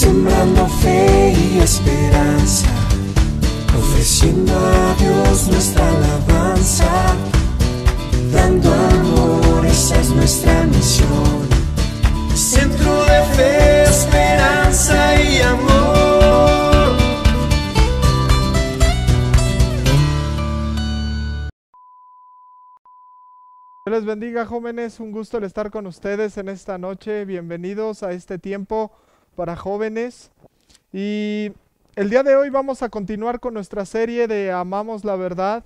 sembrando fe y esperanza, ofreciendo a Dios nuestra alabanza, dando amor, esa es nuestra misión. Centro de fe, esperanza y amor. Dios les bendiga, jóvenes, un gusto el estar con ustedes en esta noche. Bienvenidos a este tiempo para jóvenes. Y el día de hoy vamos a continuar con nuestra serie de Amamos la Verdad.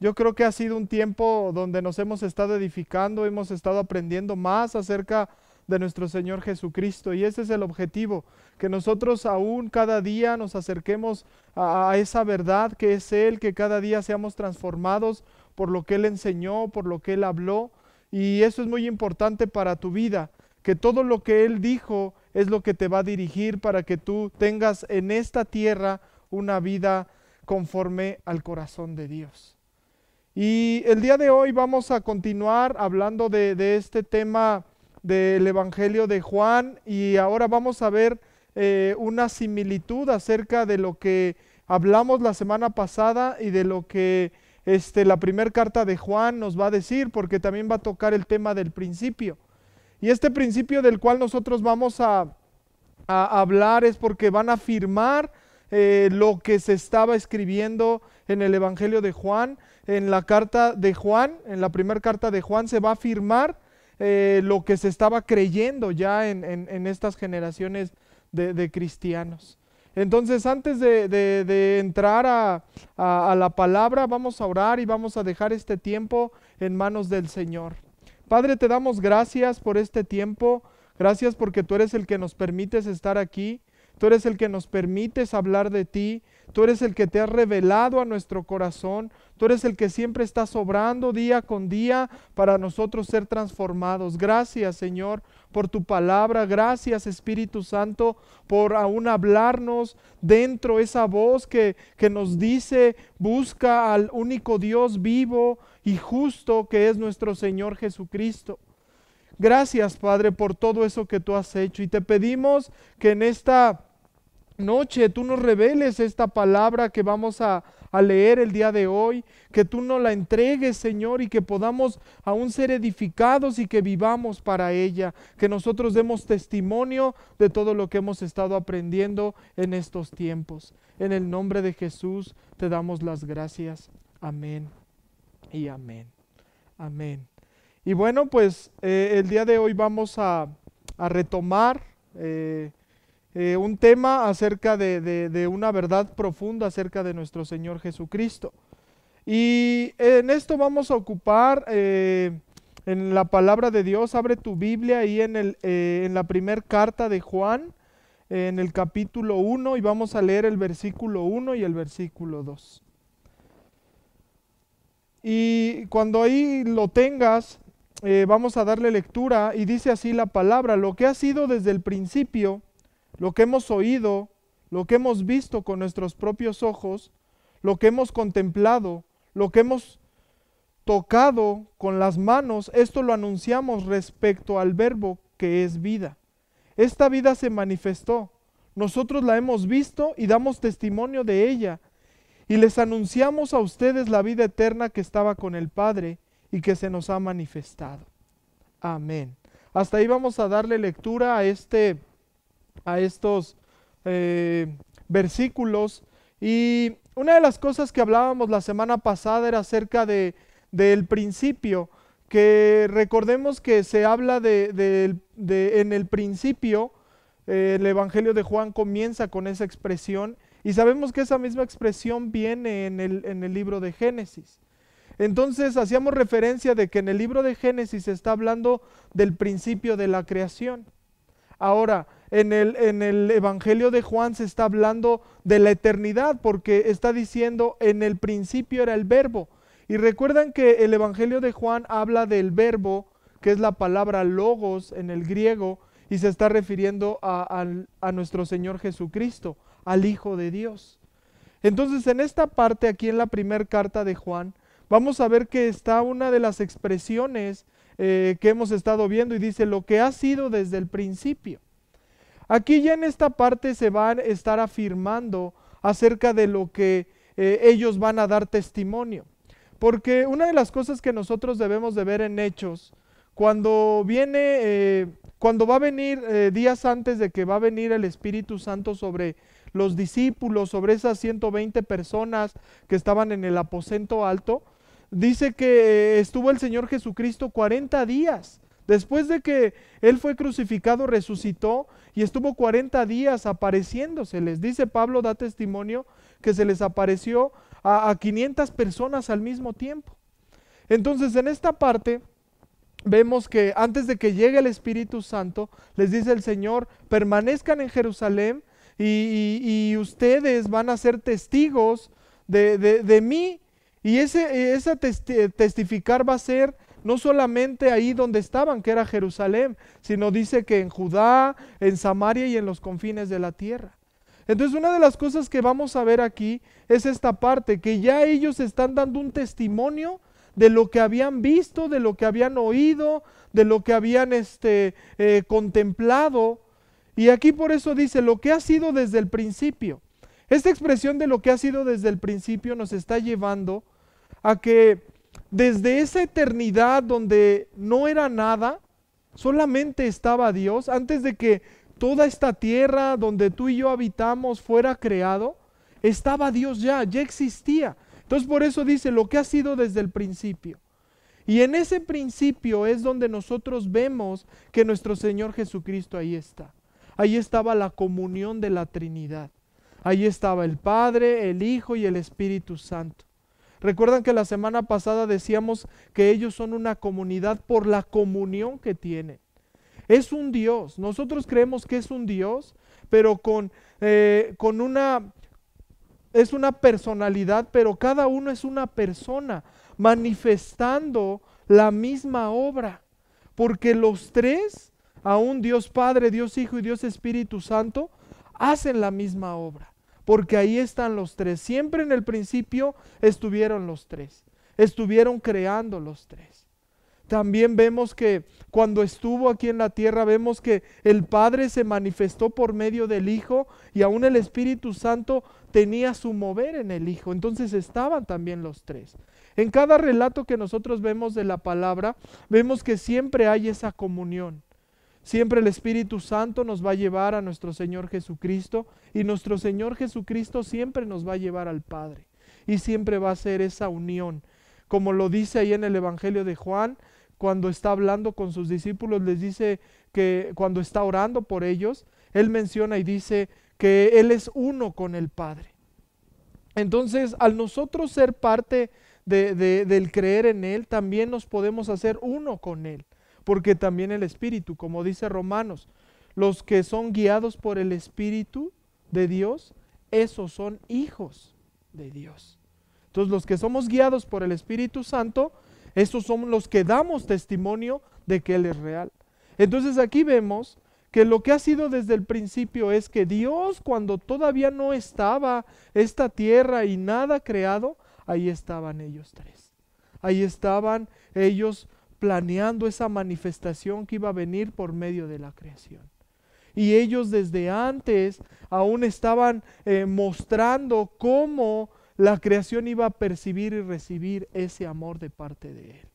Yo creo que ha sido un tiempo donde nos hemos estado edificando, hemos estado aprendiendo más acerca de nuestro Señor Jesucristo, y ese es el objetivo, que nosotros aún cada día nos acerquemos a esa verdad que es Él, que cada día seamos transformados por lo que Él enseñó, por lo que Él habló, y eso es muy importante para tu vida, que todo lo que Él dijo es lo que te va a dirigir para que tú tengas en esta tierra una vida conforme al corazón de Dios. Y el día de hoy vamos a continuar hablando de este tema del Evangelio de Juan, y ahora vamos a ver una similitud acerca de lo que hablamos la semana pasada y de lo que la primera carta de Juan nos va a decir, porque también va a tocar el tema del principio. Y este principio del cual nosotros vamos a hablar es porque van a afirmar lo que se estaba escribiendo en el Evangelio de Juan. En la carta de Juan, en la primera carta de Juan, se va a afirmar lo que se estaba creyendo ya en estas generaciones de cristianos. Entonces, antes de entrar a la palabra, vamos a orar y vamos a dejar este tiempo en manos del Señor. Padre, te damos gracias por este tiempo, gracias porque tú eres el que nos permites estar aquí, tú eres el que nos permites hablar de ti, tú eres el que te has revelado a nuestro corazón, tú eres el que siempre estás obrando día con día para nosotros ser transformados. Gracias, Señor, por tu palabra, gracias, Espíritu Santo, por aún hablarnos dentro esa voz que nos dice, busca al único Dios vivo y justo que es nuestro Señor Jesucristo. Gracias, Padre, por todo eso que tú has hecho, y te pedimos que en esta noche tú nos reveles esta palabra que vamos a leer el día de hoy, que tú nos la entregues, Señor, y que podamos aún ser edificados y que vivamos para ella, que nosotros demos testimonio de todo lo que hemos estado aprendiendo en estos tiempos. En el nombre de Jesús te damos las gracias. Amén y amén. Amén. Y bueno, pues el día de hoy vamos a retomar un tema acerca de una verdad profunda acerca de nuestro Señor Jesucristo. Y en esto vamos a ocupar en la palabra de Dios. Abre tu Biblia ahí en la primera carta de Juan, en el capítulo 1, y vamos a leer el versículo 1 y el versículo 2. Y cuando ahí lo tengas, vamos a darle lectura, y dice así la palabra: lo que ha sido desde el principio, lo que hemos oído, lo que hemos visto con nuestros propios ojos, lo que hemos contemplado, lo que hemos tocado con las manos, esto lo anunciamos respecto al Verbo que es vida. Esta vida se manifestó, nosotros la hemos visto y damos testimonio de ella, y les anunciamos a ustedes la vida eterna que estaba con el Padre y que se nos ha manifestado. Amén. Hasta ahí vamos a darle lectura a estos versículos. Y una de las cosas que hablábamos la semana pasada era acerca del principio, que recordemos que se habla en el principio. El Evangelio de Juan comienza con esa expresión, y sabemos que esa misma expresión viene en el libro de Génesis. Entonces hacíamos referencia de que en el libro de Génesis se está hablando del principio de la creación. Ahora, en el Evangelio de Juan se está hablando de la eternidad, porque está diciendo en el principio era el Verbo. Y recuerdan que el Evangelio de Juan habla del Verbo, que es la palabra logos en el griego, y se está refiriendo a nuestro Señor Jesucristo, al Hijo de Dios. Entonces, en esta parte, aquí en la primera carta de Juan, vamos a ver que está una de las expresiones que hemos estado viendo, y dice lo que ha sido desde el principio. Aquí ya en esta parte se van a estar afirmando acerca de lo que ellos van a dar testimonio. Porque una de las cosas que nosotros debemos de ver en Hechos, cuando va a venir días antes de que va a venir el Espíritu Santo sobre los discípulos, sobre esas 120 personas que estaban en el aposento alto, dice que estuvo el Señor Jesucristo 40 días. Después de que Él fue crucificado, resucitó y estuvo 40 días apareciéndoseles. Dice Pablo, da testimonio que se les apareció a 500 personas al mismo tiempo. Entonces en esta parte vemos que antes de que llegue el Espíritu Santo, les dice el Señor, permanezcan en Jerusalén y ustedes van a ser testigos de mí. Y ese testificar va a ser no solamente ahí donde estaban, que era Jerusalén, sino dice que en Judá, en Samaria y en los confines de la tierra. Entonces una de las cosas que vamos a ver aquí es esta parte, que ya ellos están dando un testimonio de lo que habían visto, de lo que habían oído, de lo que habían contemplado. Y aquí por eso dice, lo que ha sido desde el principio. Esta expresión de lo que ha sido desde el principio nos está llevando a que desde esa eternidad donde no era nada, solamente estaba Dios, antes de que toda esta tierra donde tú y yo habitamos fuera creado, estaba Dios ya existía. Entonces por eso dice lo que ha sido desde el principio. Y en ese principio es donde nosotros vemos que nuestro Señor Jesucristo ahí está. Ahí estaba la comunión de la Trinidad. Ahí estaba el Padre, el Hijo y el Espíritu Santo. Recuerdan que la semana pasada decíamos que ellos son una comunidad por la comunión que tienen. Es un Dios. Nosotros creemos que es un Dios, pero es una personalidad, pero cada uno es una persona manifestando la misma obra. Porque los tres, aún Dios Padre, Dios Hijo y Dios Espíritu Santo, hacen la misma obra. Porque ahí están los tres. Siempre en el principio estuvieron los tres. Estuvieron creando los tres. También vemos que cuando estuvo aquí en la tierra, vemos que el Padre se manifestó por medio del Hijo y aún el Espíritu Santo tenía su mover en el Hijo. Entonces estaban también los tres. En cada relato que nosotros vemos de la palabra, vemos que siempre hay esa comunión. Siempre el Espíritu Santo nos va a llevar a nuestro Señor Jesucristo y nuestro Señor Jesucristo siempre nos va a llevar al Padre. Y siempre va a ser esa unión. Como lo dice ahí en el Evangelio de Juan, cuando está hablando con sus discípulos, les dice que cuando está orando por ellos, Él menciona y dice que Él es uno con el Padre. Entonces, al nosotros ser parte del creer en Él, también nos podemos hacer uno con Él. Porque también el Espíritu, como dice Romanos, los que son guiados por el Espíritu de Dios, esos son hijos de Dios. Entonces los que somos guiados por el Espíritu Santo, esos son los que damos testimonio de que Él es real. Entonces aquí vemos que lo que ha sido desde el principio es que Dios, cuando todavía no estaba esta tierra y nada creado, ahí estaban ellos tres. Ahí estaban ellos planeando esa manifestación que iba a venir por medio de la creación. Y ellos desde antes aún estaban mostrando cómo la creación iba a percibir y recibir ese amor de parte de Él.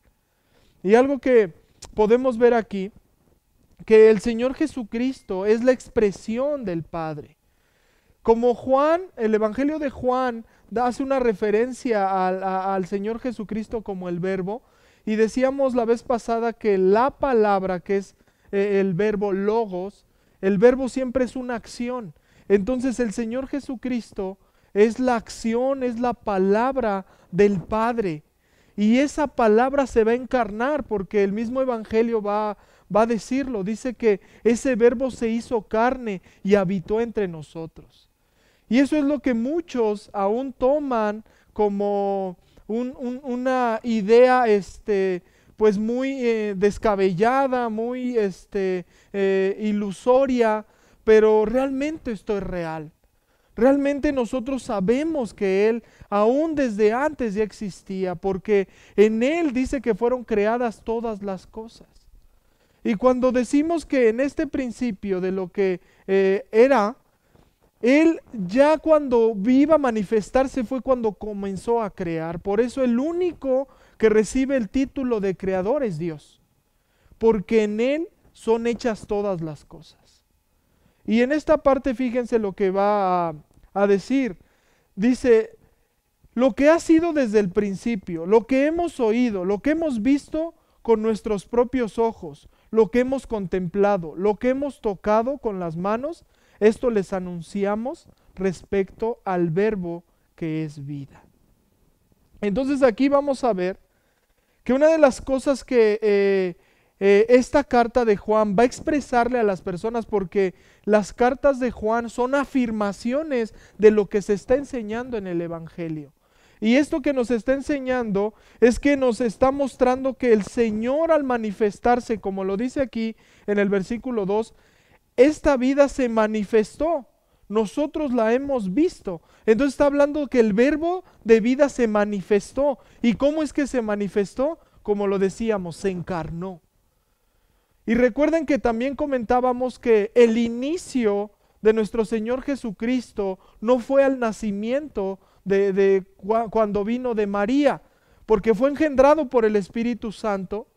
Y algo que podemos ver aquí, que el Señor Jesucristo es la expresión del Padre. Como Juan, el Evangelio de Juan hace una referencia al Señor Jesucristo como el Verbo, y decíamos la vez pasada que la palabra, que es el verbo logos, el verbo siempre es una acción. Entonces el Señor Jesucristo es la acción, es la palabra del Padre. Y esa palabra se va a encarnar porque el mismo Evangelio va a decirlo. Dice que ese verbo se hizo carne y habitó entre nosotros. Y eso es lo que muchos aún toman como una idea pues muy descabellada, muy ilusoria, pero realmente esto es real. Realmente nosotros sabemos que Él aún desde antes ya existía, porque en Él dice que fueron creadas todas las cosas. Y cuando decimos que en este principio de lo que era, Él ya cuando iba a manifestarse fue cuando comenzó a crear. Por eso el único que recibe el título de creador es Dios, porque en Él son hechas todas las cosas. Y en esta parte fíjense lo que va a decir. Dice, lo que ha sido desde el principio, lo que hemos oído, lo que hemos visto con nuestros propios ojos, lo que hemos contemplado, lo que hemos tocado con las manos, esto les anunciamos respecto al verbo que es vida. Entonces aquí vamos a ver que una de las cosas que esta carta de Juan va a expresarle a las personas, porque las cartas de Juan son afirmaciones de lo que se está enseñando en el Evangelio. Y esto que nos está enseñando es que nos está mostrando que el Señor, al manifestarse, como lo dice aquí en el versículo 2, esta vida se manifestó, nosotros la hemos visto. Entonces está hablando que el verbo de vida se manifestó. ¿Y cómo es que se manifestó? Como lo decíamos, se encarnó. Y recuerden que también comentábamos que el inicio de nuestro Señor Jesucristo no fue al nacimiento cuando vino de María, porque fue engendrado por el Espíritu Santo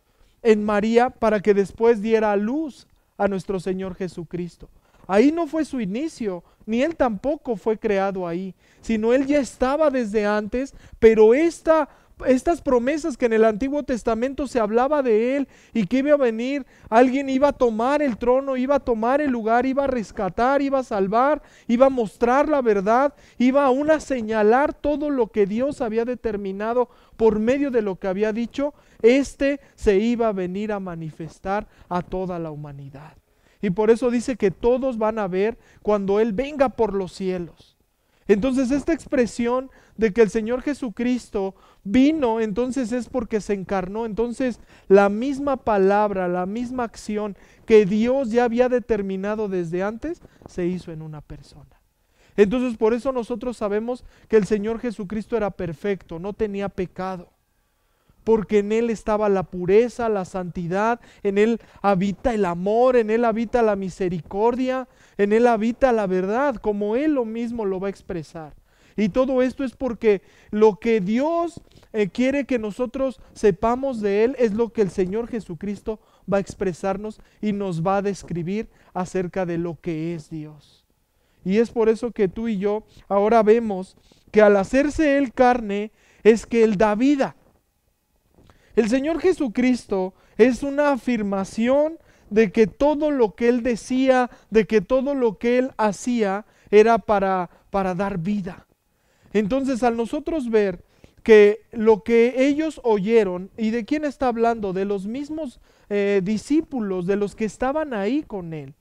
en María para que después diera a luz a nuestro Señor Jesucristo. Ahí no fue su inicio, ni Él tampoco fue creado ahí, sino Él ya estaba desde antes, pero estas promesas que en el Antiguo Testamento se hablaba de Él y que iba a venir, alguien iba a tomar el trono, iba a tomar el lugar, iba a rescatar, iba a salvar, iba a mostrar la verdad, iba aún a señalar todo lo que Dios había determinado por medio de lo que había dicho, se iba a venir a manifestar a toda la humanidad. Y por eso dice que todos van a ver cuando Él venga por los cielos. Entonces esta expresión de que el Señor Jesucristo vino, entonces es porque se encarnó. Entonces la misma palabra, la misma acción que Dios ya había determinado desde antes, se hizo en una persona. Entonces por eso nosotros sabemos que el Señor Jesucristo era perfecto, no tenía pecado. Porque en Él estaba la pureza, la santidad, en Él habita el amor, en Él habita la misericordia, en Él habita la verdad, como Él lo mismo lo va a expresar. Y todo esto es porque lo que Dios quiere que nosotros sepamos de Él es lo que el Señor Jesucristo va a expresarnos y nos va a describir acerca de lo que es Dios. Y es por eso que tú y yo ahora vemos que al hacerse Él carne es que Él da vida. El Señor Jesucristo es una afirmación de que todo lo que Él decía, de que todo lo que Él hacía era para dar vida. Entonces, al nosotros ver que lo que ellos oyeron, ¿y de quién está hablando? De los mismos discípulos, de los que estaban ahí con Él.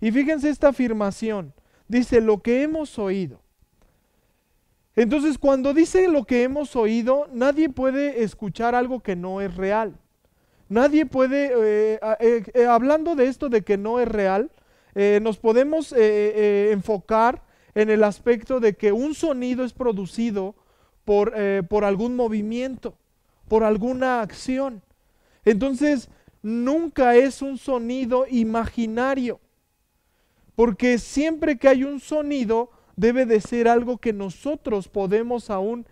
Y fíjense esta afirmación, dice, lo que hemos oído. Entonces, cuando dice lo que hemos oído, nadie puede escuchar algo que no es real. Nadie puede, hablando de esto de que no es real, nos podemos enfocar en el aspecto de que un sonido es producido por algún movimiento, por alguna acción. Entonces, nunca es un sonido imaginario, porque siempre que hay un sonido, debe de ser algo que nosotros podemos aún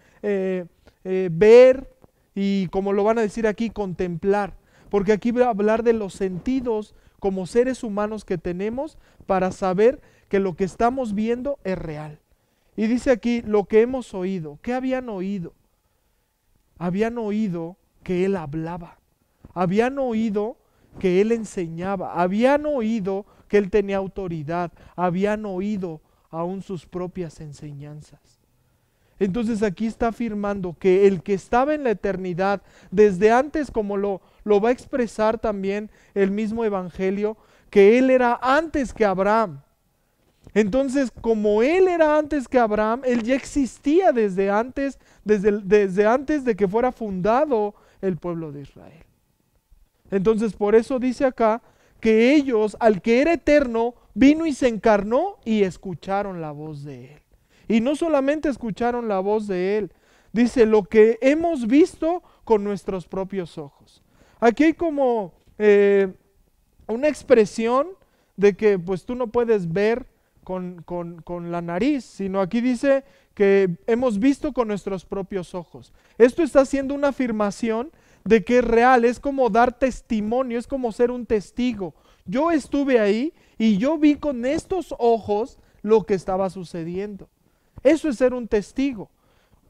ver y, como lo van a decir aquí, contemplar. Porque aquí va a hablar de los sentidos como seres humanos que tenemos para saber que lo que estamos viendo es real. Y dice aquí, lo que hemos oído. ¿Qué habían oído? Habían oído que Él hablaba. Habían oído que Él enseñaba. Habían oído que Él tenía autoridad. Habían oído aún sus propias enseñanzas. Entonces aquí está afirmando que el que estaba en la eternidad, desde antes, como lo va a expresar también el mismo Evangelio, que Él era antes que Abraham. Entonces, como Él era antes que Abraham, Él ya existía desde antes de que fuera fundado el pueblo de Israel. Entonces, por eso dice acá que ellos, al que era eterno, vino y se encarnó y escucharon la voz de Él. Y no solamente escucharon la voz de Él, dice lo que hemos visto con nuestros propios ojos. Aquí hay como una expresión de que pues tú no puedes ver con la nariz, sino aquí dice que hemos visto con nuestros propios ojos. Esto está haciendo una afirmación de que es real, es como dar testimonio, es como ser un testigo. Yo estuve ahí y yo vi con estos ojos lo que estaba sucediendo. Eso es ser un testigo.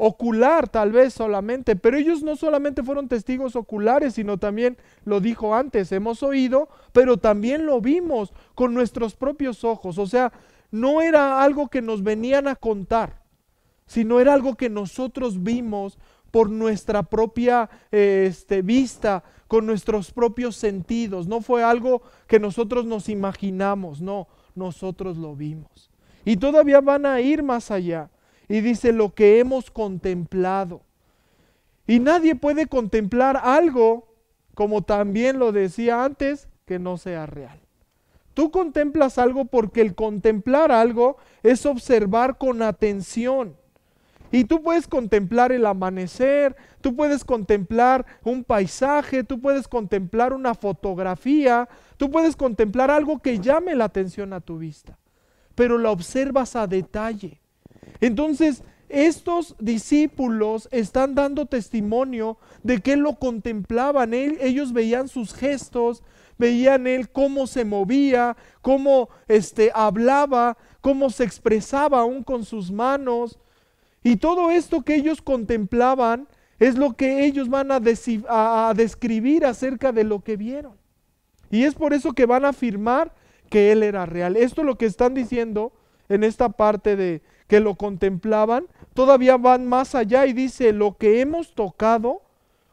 Ocular tal vez solamente, pero ellos no solamente fueron testigos oculares, sino también, lo dijo antes, hemos oído, pero también lo vimos con nuestros propios ojos. O sea, no era algo que nos venían a contar, sino era algo que nosotros vimos por nuestra propia vista, con nuestros propios sentidos. No fue algo que nosotros nos imaginamos, no, nosotros lo vimos. Y todavía van a ir más allá. Y dice lo que hemos contemplado. Y nadie puede contemplar algo, como también lo decía antes, que no sea real. Tú contemplas algo porque el contemplar algo es observar con atención. Y tú puedes contemplar el amanecer, tú puedes contemplar un paisaje, tú puedes contemplar una fotografía, tú puedes contemplar algo que llame la atención a tu vista, pero la observas a detalle. Entonces, estos discípulos están dando testimonio de que lo contemplaban. Ellos veían sus gestos, veían él cómo se movía, cómo hablaba, cómo se expresaba aún con sus manos. Y todo esto que ellos contemplaban es lo que ellos van a describir acerca de lo que vieron. Y es por eso que van a afirmar que él era real. Esto es lo que están diciendo en esta parte de que lo contemplaban, todavía van más allá y dice, lo que hemos tocado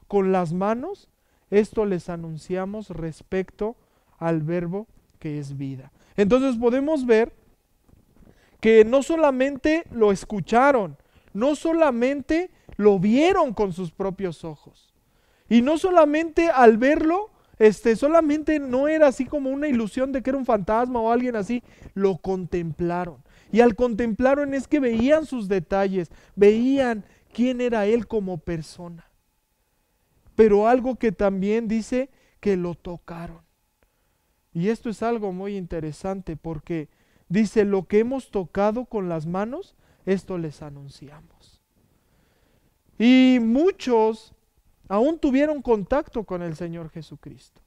con las manos, esto les anunciamos respecto al verbo que es vida. Entonces podemos ver que no solamente lo escucharon, no solamente lo vieron con sus propios ojos, y no solamente al verlo, solamente no era así como una ilusión de que era un fantasma o alguien así, lo contemplaron. Y al contemplarlo es que veían sus detalles, veían quién era él como persona. Pero algo que también dice que lo tocaron. Y esto es algo muy interesante porque dice, lo que hemos tocado con las manos, esto les anunciamos. Y muchos aún tuvieron contacto con el Señor Jesucristo.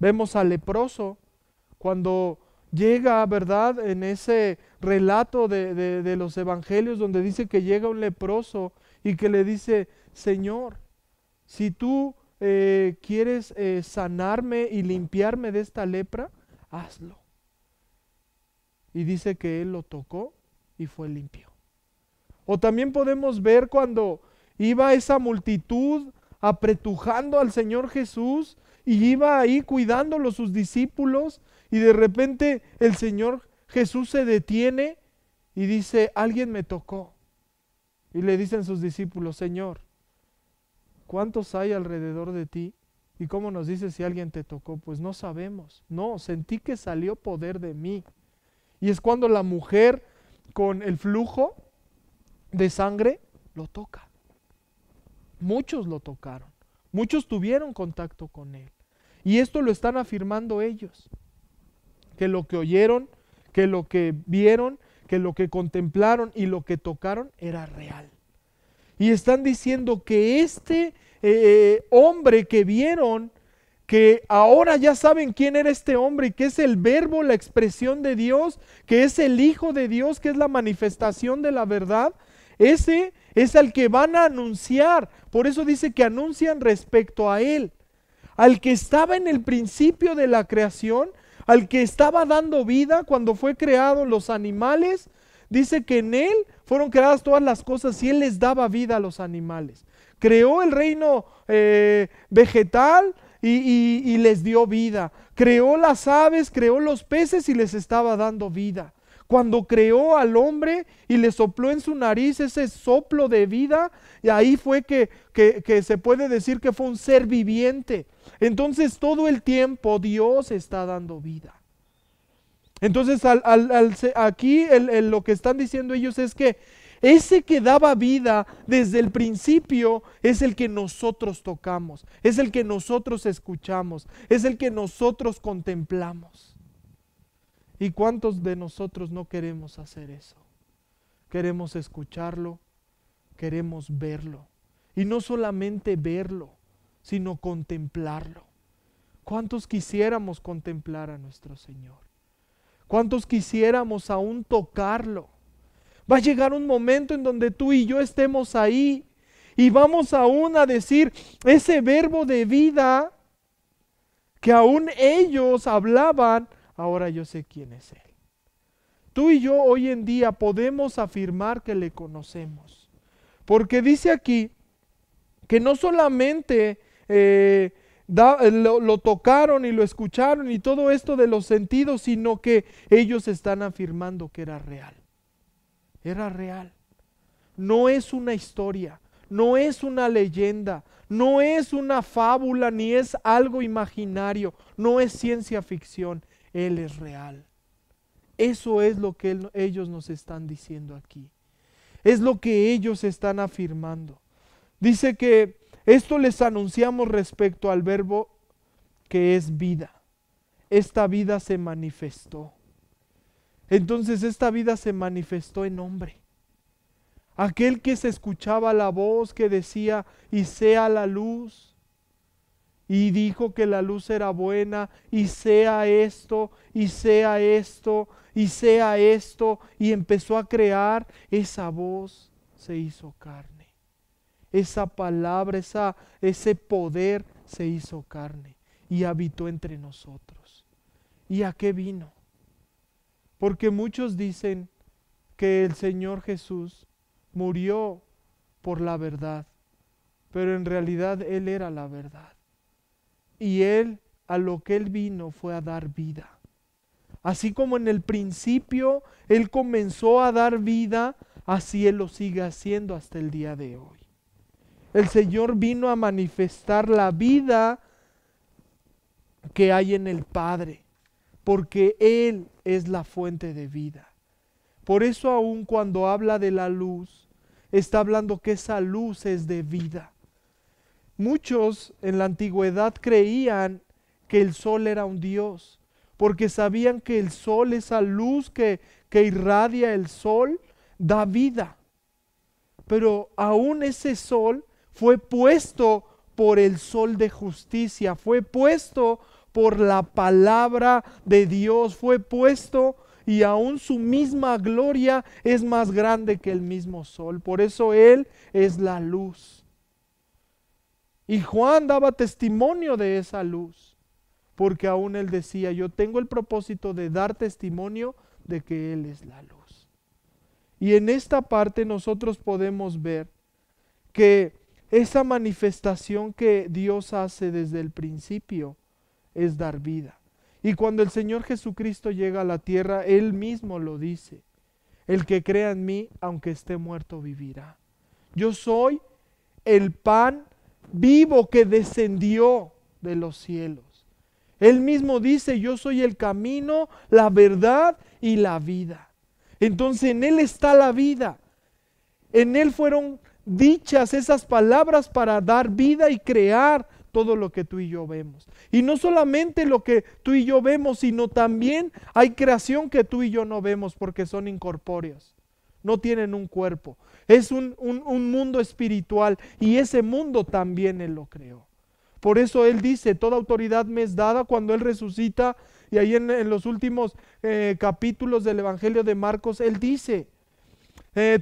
Vemos al leproso cuando llega, ¿verdad?, en ese relato de los evangelios donde dice que llega un leproso y que le dice, Señor, si tú quieres sanarme y limpiarme de esta lepra, hazlo. Y dice que él lo tocó y fue limpio. O también podemos ver cuando iba esa multitud apretujando al Señor Jesús y iba ahí cuidándolo sus discípulos, y de repente el Señor Jesús se detiene y dice, alguien me tocó. Y le dicen sus discípulos, Señor, ¿cuántos hay alrededor de ti? ¿Y cómo nos dice si alguien te tocó? Pues no sabemos. No, sentí que salió poder de mí. Y es cuando la mujer con el flujo de sangre lo toca. Muchos lo tocaron. Muchos tuvieron contacto con él. Y esto lo están afirmando ellos. Que lo que oyeron, que lo que vieron, que lo que contemplaron y lo que tocaron era real. Y están diciendo que este hombre que vieron, que ahora ya saben quién era este hombre y que es el verbo, la expresión de Dios, que es el Hijo de Dios, que es la manifestación de la verdad, ese es al que van a anunciar. Por eso dice que anuncian respecto a él, al que estaba en el principio de la creación, al que estaba dando vida cuando fue creado los animales. Dice que en él fueron creadas todas las cosas y él les daba vida a los animales. Creó el reino vegetal y les dio vida. Creó las aves, creó los peces y les estaba dando vida. Cuando creó al hombre y le sopló en su nariz ese soplo de vida, y ahí fue que se puede decir que fue un ser viviente. Entonces todo el tiempo Dios está dando vida. Entonces aquí lo que están diciendo ellos es que Ese que daba vida desde el principio es el que nosotros tocamos, es el que nosotros escuchamos, es el que nosotros contemplamos. ¿Y cuántos de nosotros no queremos hacer eso? Queremos escucharlo, queremos verlo. Y no solamente verlo, sino contemplarlo. ¿Cuántos quisiéramos contemplar a nuestro Señor? ¿Cuántos quisiéramos aún tocarlo? Va a llegar un momento en donde tú y yo estemos ahí y vamos aún a decir ese verbo de vida que aún ellos hablaban, ahora yo sé quién es Él. Tú y yo hoy en día podemos afirmar que le conocemos, porque dice aquí que no solamente lo tocaron y lo escucharon y todo esto de los sentidos, sino que ellos están afirmando que era real. Era real. No es una historia, no es una leyenda, no es una fábula, ni es algo imaginario, no es ciencia ficción. Él es real. Eso es lo que ellos nos están diciendo aquí. Es lo que ellos están afirmando. Dice que esto les anunciamos respecto al verbo que es vida. Esta vida se manifestó. Entonces esta vida se manifestó en hombre. Aquel que se escuchaba la voz que decía, y sea la luz. Y dijo que la luz era buena, y sea esto, y sea esto, y sea esto. Y empezó a crear, esa voz se hizo carne. Esa palabra, ese poder se hizo carne y habitó entre nosotros. ¿Y a qué vino? Porque muchos dicen que el Señor Jesús murió por la verdad, pero en realidad Él era la verdad. Y Él, a lo que Él vino fue a dar vida. Así como en el principio Él comenzó a dar vida, así Él lo sigue haciendo hasta el día de hoy. El Señor vino a manifestar la vida que hay en el Padre, porque Él es la fuente de vida. Por eso aún cuando habla de la luz, está hablando que esa luz es de vida. Muchos en la antigüedad creían que el sol era un dios, porque sabían que el sol, esa luz que irradia el sol, da vida. Pero aún ese sol fue puesto por el sol de justicia, fue puesto por la palabra de Dios, fue puesto y aún su misma gloria es más grande que el mismo sol. Por eso Él es la luz. Y Juan daba testimonio de esa luz, porque aún él decía, yo tengo el propósito de dar testimonio de que Él es la luz. Y en esta parte nosotros podemos ver que esa manifestación que Dios hace desde el principio es dar vida. Y cuando el Señor Jesucristo llega a la tierra, Él mismo lo dice. El que crea en mí, aunque esté muerto, vivirá. Yo soy el pan vivo que descendió de los cielos. Él mismo dice, yo soy el camino, la verdad y la vida. Entonces en Él está la vida. En Él fueron dichas esas palabras para dar vida y crear todo lo que tú y yo vemos. Y no solamente lo que tú y yo vemos, sino también hay creación que tú y yo no vemos porque son incorpóreos. No tienen un cuerpo. Es un mundo espiritual y ese mundo también Él lo creó. Por eso Él dice, toda autoridad me es dada cuando Él resucita. Y ahí en los últimos capítulos del Evangelio de Marcos, Él dice,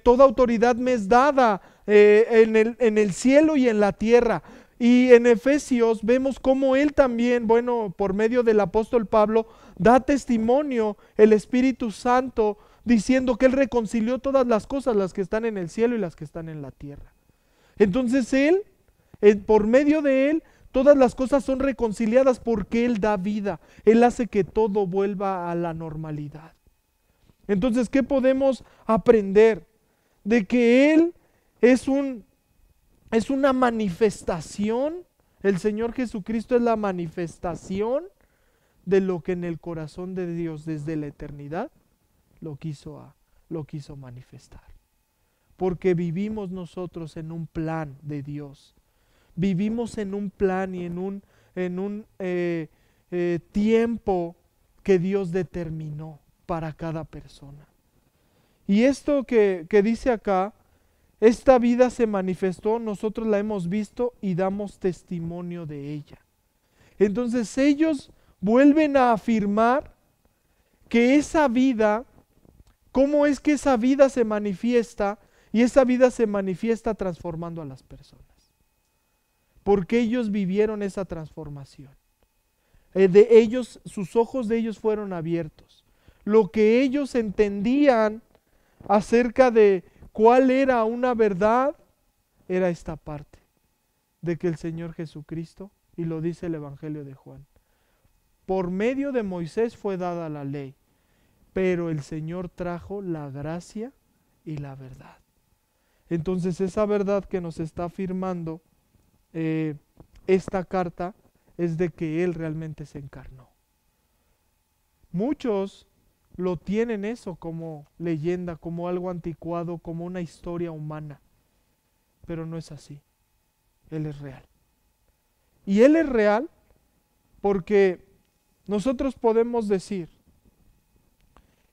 toda autoridad me es dada en el cielo y en la tierra. Y en Efesios vemos cómo Él también, bueno, por medio del apóstol Pablo, da testimonio el Espíritu Santo diciendo que Él reconcilió todas las cosas, las que están en el cielo y las que están en la tierra. Entonces Él, por medio de Él, todas las cosas son reconciliadas porque Él da vida. Él hace que todo vuelva a la normalidad. Entonces, ¿qué podemos aprender? De que Él es una manifestación, el Señor Jesucristo es la manifestación de lo que en el corazón de Dios desde la eternidad lo quiso manifestar. porque vivimos nosotros en un plan de Dios. Vivimos en un plan y en un tiempo que Dios determinó para cada persona. Y esto que dice acá, esta vida se manifestó, nosotros la hemos visto y damos testimonio de ella. Entonces ellos vuelven a afirmar que esa vida, ¿cómo es que esa vida se manifiesta? Y esa vida se manifiesta transformando a las personas. Porque ellos vivieron esa transformación. Sus ojos de ellos fueron abiertos. Lo que ellos entendían acerca de cuál era una verdad, era esta parte, de que el Señor Jesucristo, y lo dice el Evangelio de Juan, por medio de Moisés fue dada la ley, pero el Señor trajo la gracia y la verdad. Entonces esa verdad que nos está afirmando esta carta es de que Él realmente se encarnó. Muchos lo tienen eso como leyenda, como algo anticuado, como una historia humana, pero no es así. Él es real. Y Él es real porque nosotros podemos decir,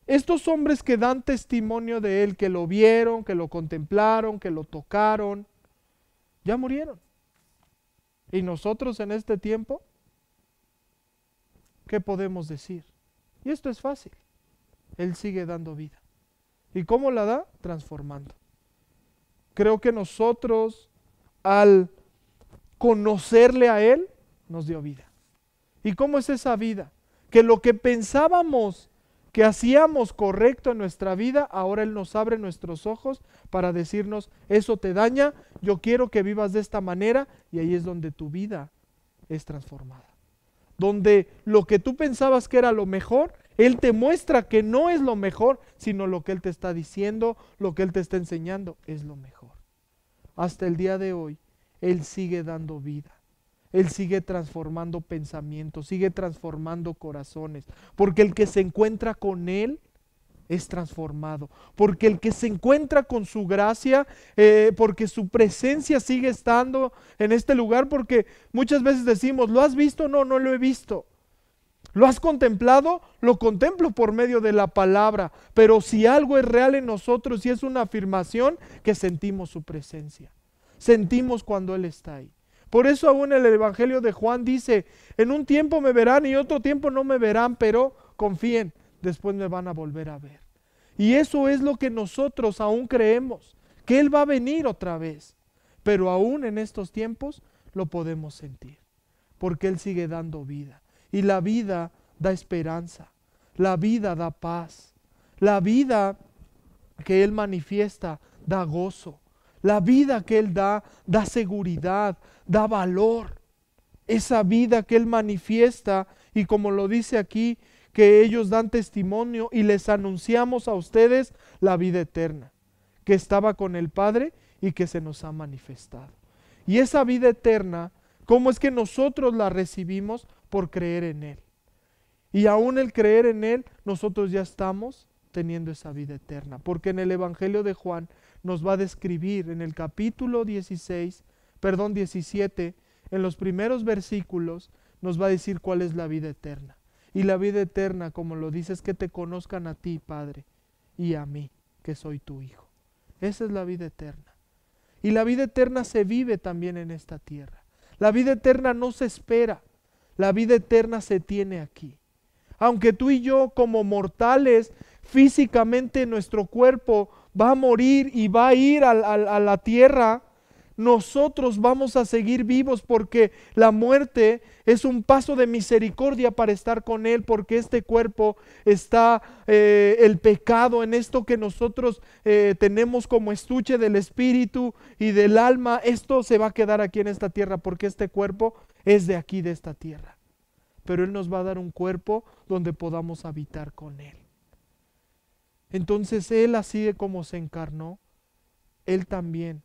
estos hombres que dan testimonio de Él, que lo vieron, que lo contemplaron, que lo tocaron, ya murieron. Y nosotros en este tiempo, ¿qué podemos decir? Y esto es fácil. Él sigue dando vida. ¿Y cómo la da? Transformando. Creo que nosotros, al conocerle a Él, nos dio vida. ¿Y cómo es esa vida? Que lo que pensábamos que hacíamos correcto en nuestra vida, ahora Él nos abre nuestros ojos para decirnos, eso te daña, yo quiero que vivas de esta manera, y ahí es donde tu vida es transformada. Donde lo que tú pensabas que era lo mejor, Él te muestra que no es lo mejor, sino lo que Él te está diciendo, lo que Él te está enseñando, es lo mejor. Hasta el día de hoy, Él sigue dando vida. Él sigue transformando pensamientos, sigue transformando corazones, porque el que se encuentra con Él es transformado, porque el que se encuentra con su gracia, porque su presencia sigue estando en este lugar, porque muchas veces decimos, ¿lo has visto? No, no lo he visto. ¿Lo has contemplado? Lo contemplo por medio de la palabra, pero si algo es real en nosotros y es una afirmación, que sentimos su presencia, sentimos cuando Él está ahí. Por eso aún el Evangelio de Juan dice, en un tiempo me verán y otro tiempo no me verán, pero confíen, después me van a volver a ver. Y eso es lo que nosotros aún creemos, que Él va a venir otra vez, pero aún en estos tiempos lo podemos sentir, porque Él sigue dando vida. Y la vida da esperanza, la vida da paz, la vida que Él manifiesta da gozo. La vida que Él da seguridad, da valor. Esa vida que Él manifiesta, y como lo dice aquí, que ellos dan testimonio y les anunciamos a ustedes la vida eterna, que estaba con el Padre y que se nos ha manifestado. Y esa vida eterna, ¿cómo es que nosotros la recibimos? Por creer en Él. Y aún el creer en Él, nosotros ya estamos teniendo esa vida eterna, porque en el Evangelio de Juan nos va a describir en el capítulo 17, en los primeros versículos, nos va a decir cuál es la vida eterna. Y la vida eterna, como lo dice, es que te conozcan a ti, Padre, y a mí, que soy tu Hijo. Esa es la vida eterna. Y la vida eterna se vive también en esta tierra. La vida eterna no se espera, la vida eterna se tiene aquí. Aunque tú y yo como mortales, físicamente nuestro cuerpo va a morir y va a ir a la tierra, nosotros vamos a seguir vivos, porque la muerte es un paso de misericordia para estar con Él, porque este cuerpo está el pecado en esto que nosotros tenemos como estuche del espíritu y del alma. Esto se va a quedar aquí en esta tierra, porque este cuerpo es de aquí, de esta tierra. Pero Él nos va a dar un cuerpo donde podamos habitar con Él. Entonces Él, así como se encarnó, Él también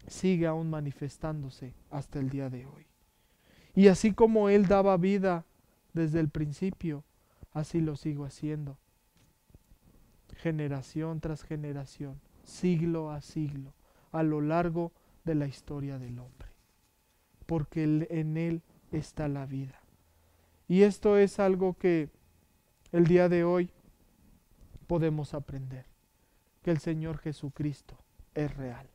sigue aún manifestándose hasta el día de hoy. Y así como Él daba vida desde el principio, así lo sigo haciendo, generación tras generación, siglo a siglo, a lo largo de la historia del hombre, porque en Él está la vida. Y esto es algo que el día de hoy podemos aprender, que el Señor Jesucristo es real.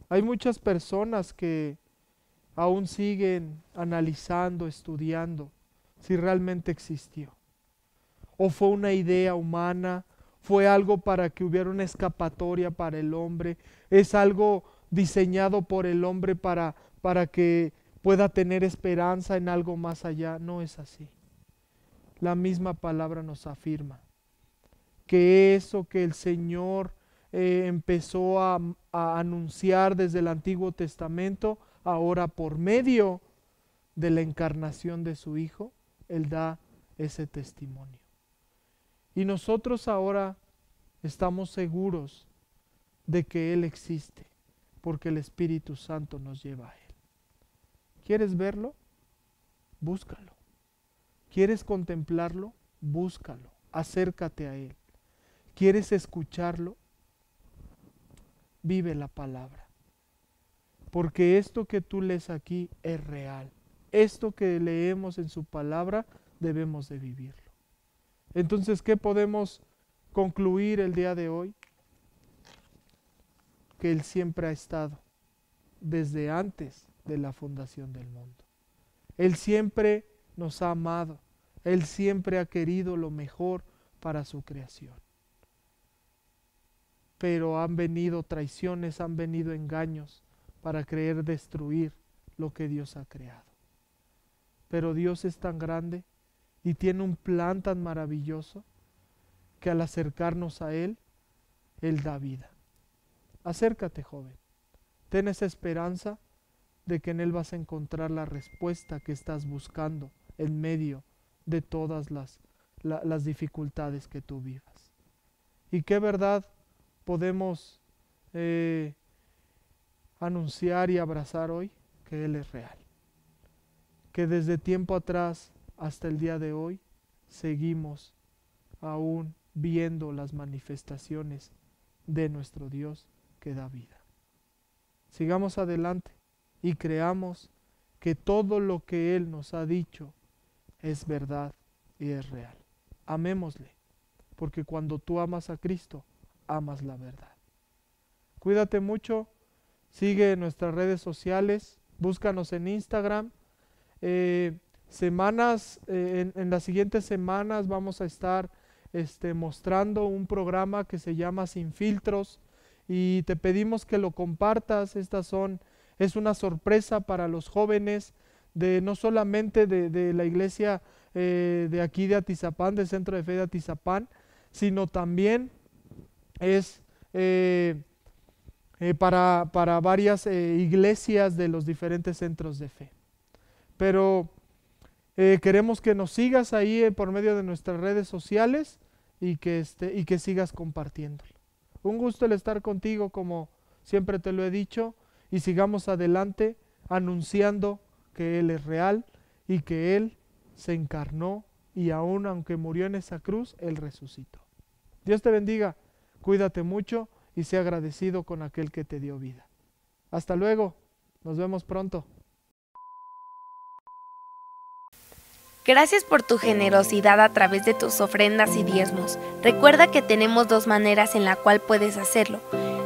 Hay muchas personas que aún siguen analizando, estudiando si realmente existió, o fue una idea humana, fue algo para que hubiera una escapatoria para el hombre, es algo diseñado por el hombre para que pueda tener esperanza en algo más allá. No es así. La misma palabra nos afirma que eso que el Señor empezó a anunciar desde el Antiguo Testamento, ahora por medio de la encarnación de su Hijo, Él da ese testimonio. Y nosotros ahora estamos seguros de que Él existe, porque el Espíritu Santo nos lleva a Él. ¿Quieres verlo? Búscalo. ¿Quieres contemplarlo? Búscalo. Acércate a Él. ¿Quieres escucharlo? Vive la palabra. Porque esto que tú lees aquí es real. Esto que leemos en su palabra debemos de vivirlo. Entonces, ¿qué podemos concluir el día de hoy? Que Él siempre ha estado desde antes de la fundación del mundo. Él siempre nos ha amado. Él siempre ha querido lo mejor para su creación. Pero han venido traiciones, han venido engaños para querer destruir lo que Dios ha creado. Pero Dios es tan grande y tiene un plan tan maravilloso que al acercarnos a Él, Él da vida. Acércate, joven. Ten esa esperanza de que en Él vas a encontrar la respuesta que estás buscando en medio de todas las dificultades que tú vivas. ¿Y qué verdad podemos anunciar y abrazar hoy? Que Él es real. Que desde tiempo atrás hasta el día de hoy seguimos aún viendo las manifestaciones de nuestro Dios que da vida. Sigamos adelante y creamos que todo lo que Él nos ha dicho es verdad y es real. Amémosle, porque cuando tú amas a Cristo, amas la verdad. Cuídate mucho, sigue nuestras redes sociales, búscanos en Instagram. En las siguientes semanas vamos a estar mostrando un programa que se llama Sin Filtros y te pedimos que lo compartas. Es una sorpresa para los jóvenes no solamente de la iglesia de aquí de Atizapán, del Centro de Fe de Atizapán, sino también es para varias iglesias de los diferentes centros de fe. Pero queremos que nos sigas ahí por medio de nuestras redes sociales y que sigas compartiéndolo. Un gusto el estar contigo, como siempre te lo he dicho, y sigamos adelante anunciando que Él es real y que Él se encarnó y aún aunque murió en esa cruz, Él resucitó. Dios te bendiga, cuídate mucho y sea agradecido con aquel que te dio vida. Hasta luego, nos vemos pronto. Gracias por tu generosidad a través de tus ofrendas y diezmos. Recuerda que tenemos dos maneras en la cual puedes hacerlo.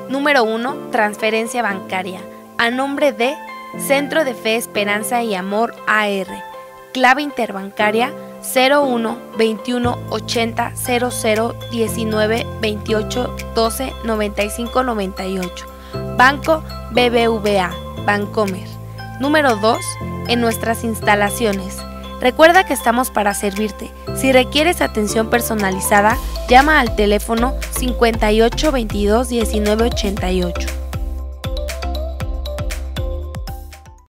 Número 1, transferencia bancaria, a nombre de Centro de Fe, Esperanza y Amor AR. Clave interbancaria 01 21 80 00 19 28 12 95 98. Banco BBVA, Bancomer. Número 2, en nuestras instalaciones. Recuerda que estamos para servirte. Si requieres atención personalizada, llama al teléfono 58 22 19 88.